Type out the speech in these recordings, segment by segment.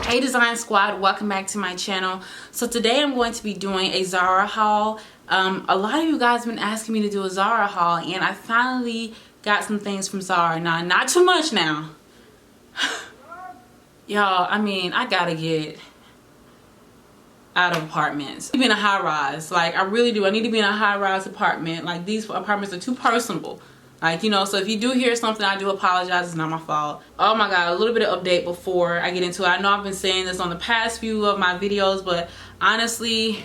Hey Design Squad, welcome back to my channel. So today I'm going to be doing a Zara haul. A lot of you guys have been asking me to do a Zara haul, and I finally got some things from Zara. Now, not too much now. Y'all, I mean, I gotta get out of apartments. I need to be in a high rise. Like, I really do. I need to be in a high rise apartment. Like, these apartments are too personable. Like, you know, so if you do hear something, I do apologize. It's not my fault. Oh my God, a little bit of update before I get into it. I know I've been saying this on the past few of my videos, but honestly,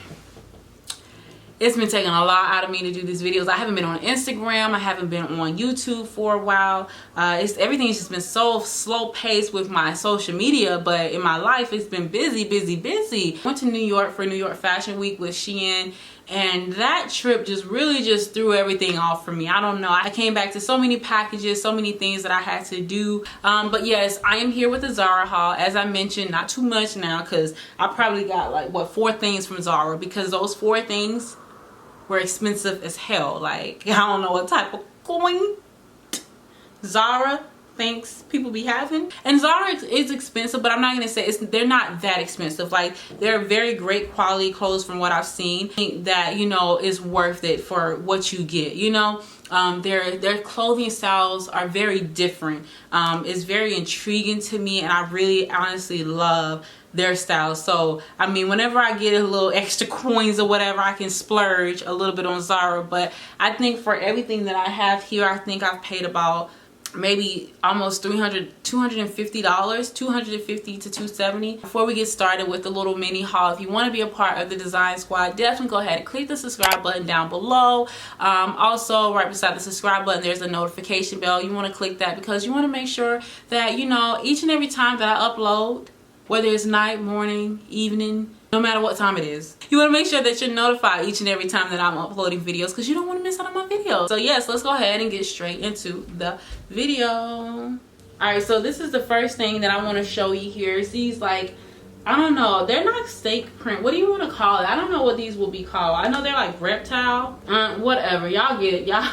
it's been taking a lot out of me to do these videos. I haven't been on Instagram. I haven't been on YouTube for a while. Everything's just been so slow paced with my social media, but in my life, it's been busy, busy, busy. Went to New York for New York Fashion Week with Shein, and that trip just really just threw everything off for me. I don't know. I came back to so many packages, so many things that I had to do. But yes, I am here with the Zara haul. As I mentioned, not too much now because I probably got like, what, 4 things from Zara, because those 4 things were expensive as hell. Like, I don't know what type of coin Zara thinks people be having. And Zara is expensive, but I'm not gonna say they're not that expensive. Like, they're very great quality clothes from what I've seen that, you know, is worth it for what you get, you know. Their clothing styles are very different. It's very intriguing to me, and I really honestly love their style. So I mean, whenever I get a little extra coins or whatever, I can splurge a little bit on Zara. But I think for everything that I have here, I think I've paid about maybe almost $250, $250 to $270. Before we get started with the little mini haul, if you want to be a part of the Design Squad, definitely go ahead and click the subscribe button down below. Also, right beside the subscribe button, there's a notification bell. You want to click that because you want to make sure that, you know, each and every time that I upload, whether it's night, morning, evening, no matter what time it is, you want to make sure that you're notified each and every time that I'm uploading videos, because you don't want to miss out on my videos. So yes, let's go ahead and get straight into the video. Alright, so this is the first thing that I want to show you here. It's these, like, I don't know, they're not steak print. What do you want to call it? I don't know what these will be called. I know they're like Reptile. Whatever, y'all get it. Y'all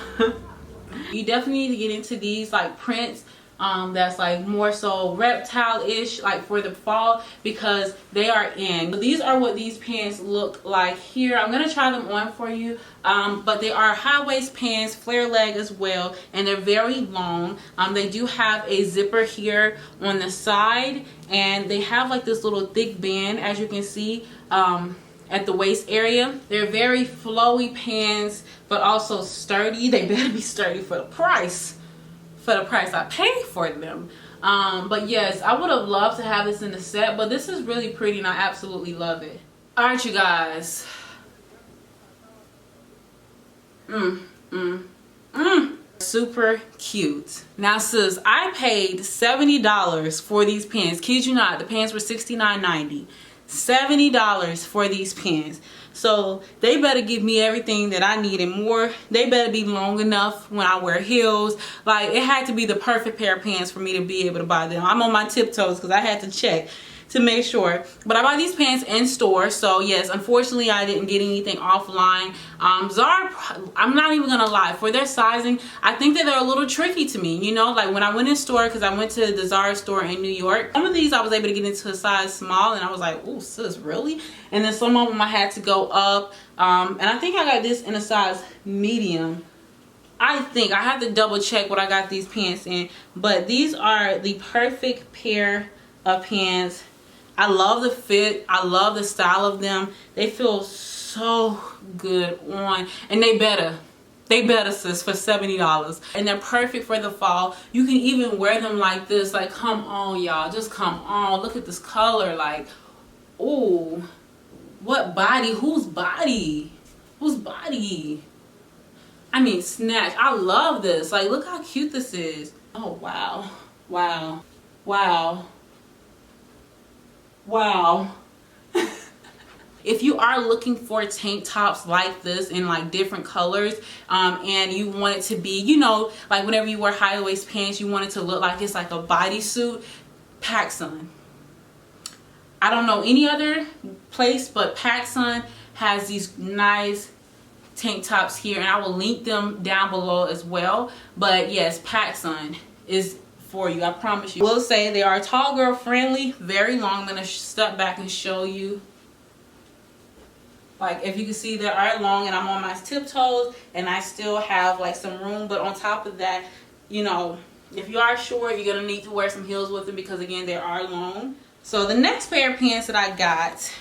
you definitely need to get into these like prints that's like more so reptile-ish, like for the fall, because they are in. So these are what these pants look like here. I'm gonna try them on for you, but they are high waist pants, flare leg as well, and they're very long. They do have a zipper here on the side, and they have like this little thick band, as you can see, at the waist area. They're very flowy pants, but also sturdy. They better be sturdy for the price. I paid for them. But yes, I would have loved to have this in the set, but this is really pretty and I absolutely love it. Alright, you guys. Super cute. Now sis, I paid $70 for these pants. Kid you not, the pants were $69.90. $70 for these pants. So they better give me everything that I need and more. They better be long enough when I wear heels. Like, it had to be the perfect pair of pants for me to be able to buy them. I'm on my tiptoes because I had to check to make sure. But I bought these pants in store. So yes, unfortunately I didn't get anything offline. Zara, I'm not even gonna lie, for their sizing, I think that they're a little tricky to me. You know, like when I went in store, because I went to the Zara store in New York, some of these I was able to get into a size small, and I was like, oh sis, really? And then some of them I had to go up, and I think I got this in a size medium. I think I have to double check what I got these pants in, but these are the perfect pair of pants. I love the fit. I love the style of them. They feel so good on, and they better sis, for $70. And they're perfect for the fall. You can even wear them like this. Like, come on y'all, just come on. Look at this color. Like, ooh, what body? Whose body? Whose body? I mean, snatch. I love this. Like, look how cute this is. Oh wow, wow, wow, wow. If you are looking for tank tops like this in like different colors, and you want it to be, you know, like whenever you wear high waist pants, you want it to look like it's like a bodysuit, PacSun. I don't know any other place, but PacSun has these nice tank tops here, and I will link them down below as well. But yes, PacSun is for you. I promise you. I will say they are tall girl friendly, very long. I'm gonna step back and show you. Like, if you can see, they are long, and I'm on my tiptoes, and I still have like some room. But on top of that, you know, if you are short, you're gonna need to wear some heels with them because again, they are long. So the next pair of pants that I got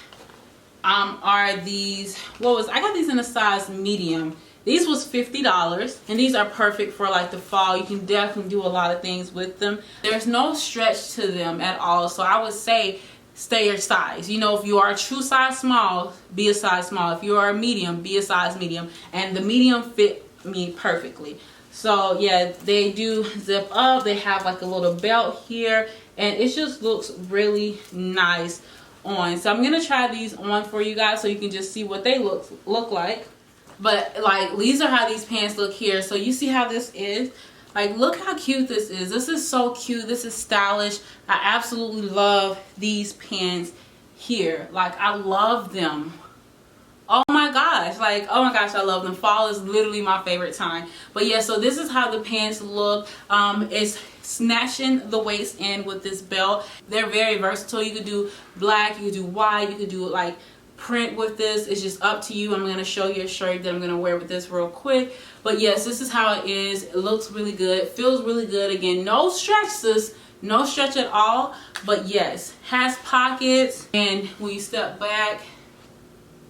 are these. I got these in a size medium. These was $50, and these are perfect for like the fall. You can definitely do a lot of things with them. There's no stretch to them at all, so I would say stay your size. You know, if you are a true size small, be a size small. If you are a medium, be a size medium. And the medium fit me perfectly. So yeah, they do zip up. They have like a little belt here, and it just looks really nice on. So I'm gonna try these on for you guys so you can just see what they look like. But like, these are how these pants look here. So you see how this is? Like, look how cute this is. This is so cute. This is stylish. I absolutely love these pants here. Like, I love them. Oh my gosh. Like, oh my gosh, I love them. Fall is literally my favorite time. But yeah, so this is how the pants look. It's snatching the waist in with this belt. They're very versatile. You could do black, you could do white, you could do like print with this. It's just up to you. I'm going to show you a shirt that I'm going to wear with this real quick. But yes, this is how it is. It looks really good. It feels really good. Again, no stretches, no stretch at all. But yes, has pockets. And when you step back,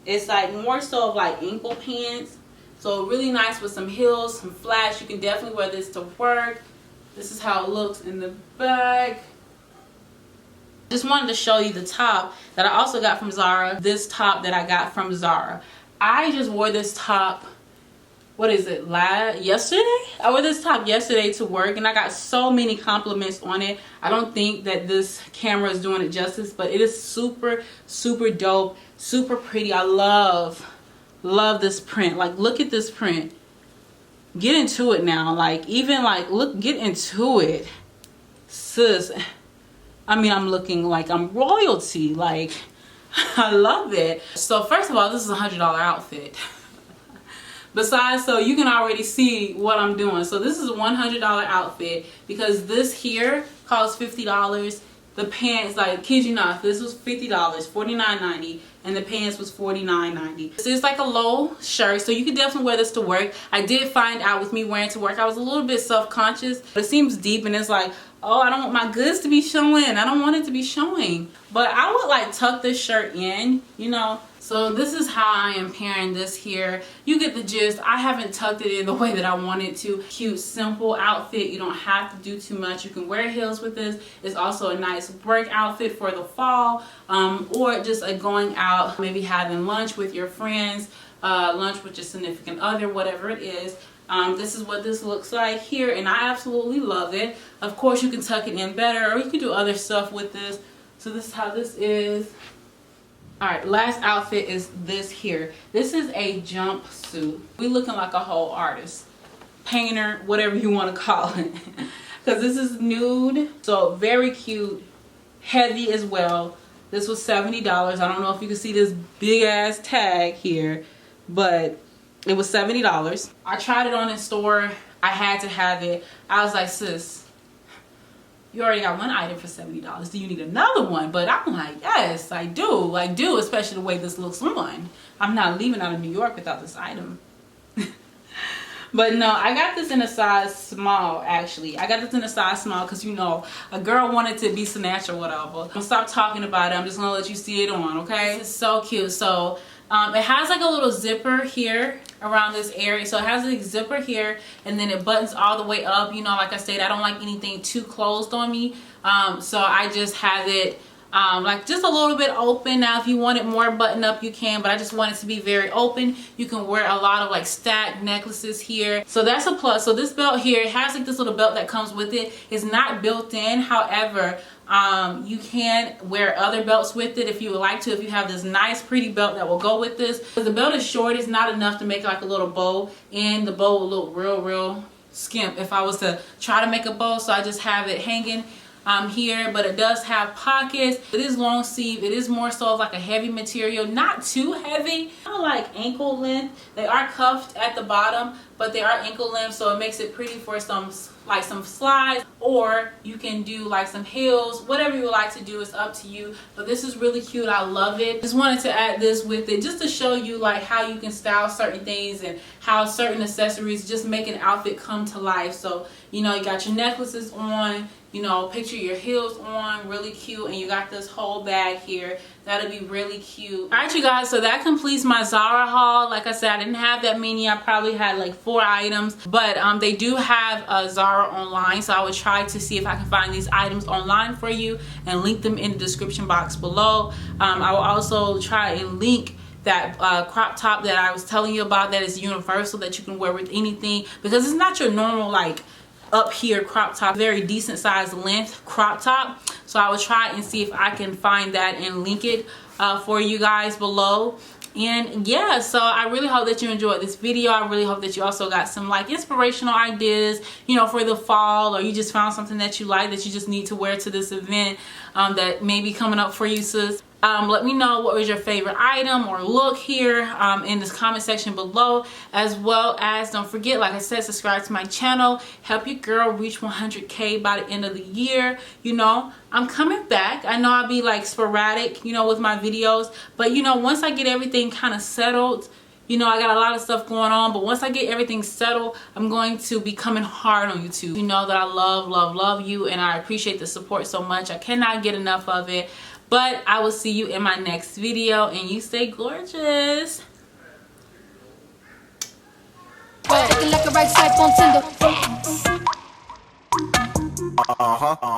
it's like more so of like ankle pants. So really nice with some heels, some flats. You can definitely wear this to work. This is how it looks in the back. Just wanted to show you the top that I also got from Zara. This top that I got from Zara. I just wore this top, what is it, yesterday? I wore this top yesterday to work, and I got so many compliments on it. I don't think that this camera is doing it justice, but it is super, super dope, super pretty. I love this print. Like, look at this print. Get into it now. Like, even like, look, get into it, sis. I mean, I'm looking like I'm royalty. Like, I love it. So first of all, this is a $100 outfit. Besides, so you can already see what I'm doing. So this is a $100 outfit because this here costs $50. The pants, like, kid you not, this was $50, $49.90, and the pants was $49.90. This is like a low shirt, so you can definitely wear this to work. I did find out with me wearing it to work, I was a little bit self-conscious. But it seems deep, and it's like, oh, I don't want my goods to be showing. I don't want it to be showing. But I would like tuck this shirt in, you know. So this is how I am pairing this here. You get the gist. I haven't tucked it in the way that I wanted to. Cute, simple outfit. You don't have to do too much. You can wear heels with this. It's also a nice work outfit for the fall, or just a going out, maybe having lunch with your friends, lunch with your significant other, whatever it is. This is what this looks like here, and I absolutely love it. Of course, you can tuck it in better, or you can do other stuff with this. So this is how this is. Alright, last outfit is this here. This is a jumpsuit. We looking like a whole artist, painter, whatever you want to call it. Because this is nude, so very cute, heavy as well. This was $70. I don't know if you can see this big ass tag here, but it was $70. I tried it on in store. I had to have it. I was like, sis, you already got one item for $70. Do you need another one? But I'm like, yes, I do. I do, especially the way this looks on. I'm not leaving out of New York without this item. But no, I got this in a size small, actually. I got this in a size small because, you know, a girl wanted to be snatched or whatever. I'm gonna stop talking about it. I'm just gonna let you see it on, okay? This is so cute. So it has like a little zipper here around this area. So it has a zipper here, and then it buttons all the way up. You know, like I said, I don't like anything too closed on me. So I just have it like just a little bit open. Now if you want it more button up, you can, but I just want it to be very open. You can wear a lot of like stacked necklaces here, so that's a plus. So this belt here, it has like this little belt that comes with it. It's not built in, however, you can wear other belts with it if you would like to, if you have this nice pretty belt that will go with this. Because the belt is short, it's not enough to make like a little bow, and the bow will look real skimp if I was to try to make a bow. So I just have it hanging here, but it does have pockets. It is long sleeve. It is more so like a heavy material, not too heavy, kind of like ankle length. They are cuffed at the bottom, but they are ankle length, so it makes it pretty for some slides, or you can do like some heels. Whatever you would like to do is up to you, but this is really cute. I love it. Just wanted to add this with it just to show you like how you can style certain things and how certain accessories just make an outfit come to life. So you know, you got your necklaces on, you know, picture your heels on, really cute, and you got this whole bag here. That'll be really cute. All right, you guys, so that completes my Zara haul. Like I said, I didn't have that many. I probably had like 4 items, but they do have Zara online, so I would try to see if I can find these items online for you and link them in the description box below. I will also try and link that crop top that I was telling you about, that is universal, that you can wear with anything, because it's not your normal like up here crop top, very decent size length crop top. So I will try and see if I can find that and link it for you guys below. And yeah, so I really hope that you enjoyed this video. I really hope that you also got some like inspirational ideas, you know, for the fall, or you just found something that you like that you just need to wear to this event that may be coming up for you, sis. Let me know what was your favorite item or look here in this comment section below, as well as don't forget, like I said, subscribe to my channel. Help your girl reach 100K by the end of the year. You know, I'm coming back. I know I'll be like sporadic, you know, with my videos, but you know, once I get everything kind of settled, you know, I got a lot of stuff going on, but once I get everything settled, I'm going to be coming hard on YouTube. You know that I love you, and I appreciate the support so much. I cannot get enough of it. But I will see you in my next video, and you stay gorgeous.